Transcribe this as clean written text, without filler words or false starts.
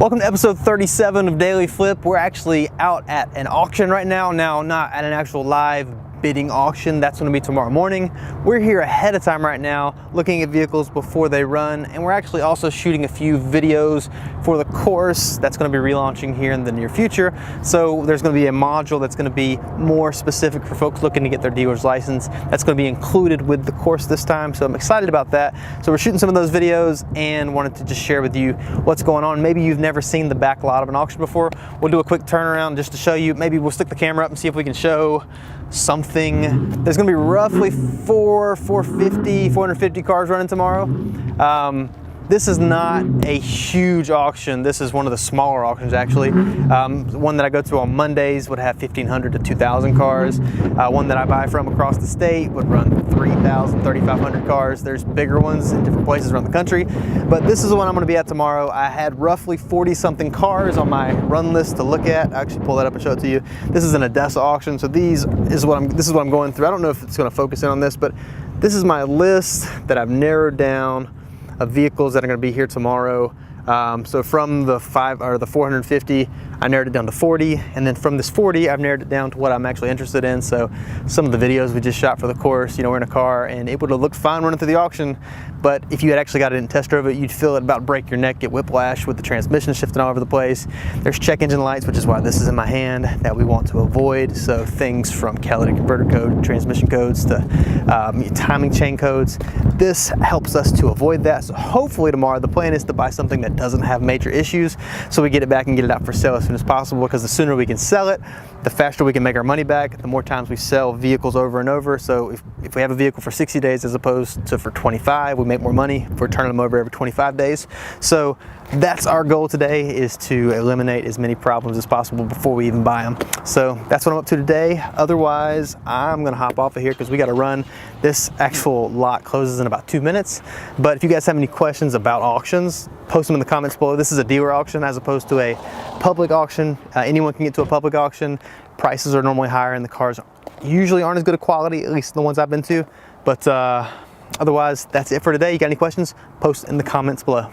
Welcome to episode 37 of Daily Flip. We're actually out at an auction right now. Now, not at an actual live bidding auction. That's going to be tomorrow morning. We're here ahead of time right now looking at vehicles before they run, and we're actually also shooting a few videos for the course that's going to be relaunching here in the near future. So there's going to be a module that's going to be more specific for folks looking to get their dealer's license. That's going to be included with the course this time, so I'm excited about that. So we're shooting some of those videos and wanted to just share with you what's going on. Maybe you've never seen the back lot of an auction before. We'll do a quick turnaround just to show you. Maybe we'll stick the camera up and see if we can show something. There's going to be roughly 450 cars running tomorrow. This is not a huge auction. This is one of the smaller auctions, actually. One that I go to on Mondays would have 1,500 to 2,000 cars. One that I buy from across the state would run 3,000, 3,500 cars. There's bigger ones in different places around the country, but this is the one I'm going to be at tomorrow. I had roughly 40-something cars on my run list to look at. I actually pull that up and show it to you. This is an Odessa auction, so this is what I'm going through. I don't know if it's going to focus in on this, but this is my list that I've narrowed down of vehicles that are going to be here tomorrow. So from the 450, I narrowed it down to 40, and then from this 40, I've narrowed it down to what I'm actually interested in. So some of the videos we just shot for the course, we're in a car, and it would have looked fine running through the auction, but if you had actually got it and test drove it, you'd feel it about break your neck, get whiplash with the transmission shifting all over the place. There's check engine lights, which is why this is in my hand, that we want to avoid. So things from catalytic converter code, transmission codes, to timing chain codes. This helps us to avoid that. So hopefully tomorrow, the plan is to buy something that doesn't have major issues, so we get it back and get it out for sale as soon as possible, because the sooner we can sell it, the faster we can make our money back, the more times we sell vehicles over and over. So if we have a vehicle for 60 days as opposed to for 25, we make more money if we're turning them over every 25 days. So that's our goal today, is to eliminate as many problems as possible before we even buy them. So that's what I'm up to today. Otherwise, I'm gonna hop off of here because we gotta run. This actual lot closes in about 2 minutes. But if you guys have any questions about auctions, post them in the comments below. This is a dealer auction as opposed to a public auction. Anyone can get to a public auction. Prices are normally higher and the cars usually aren't as good a quality, at least the ones I've been to. But otherwise, that's it for today. You got any questions? Post in the comments below.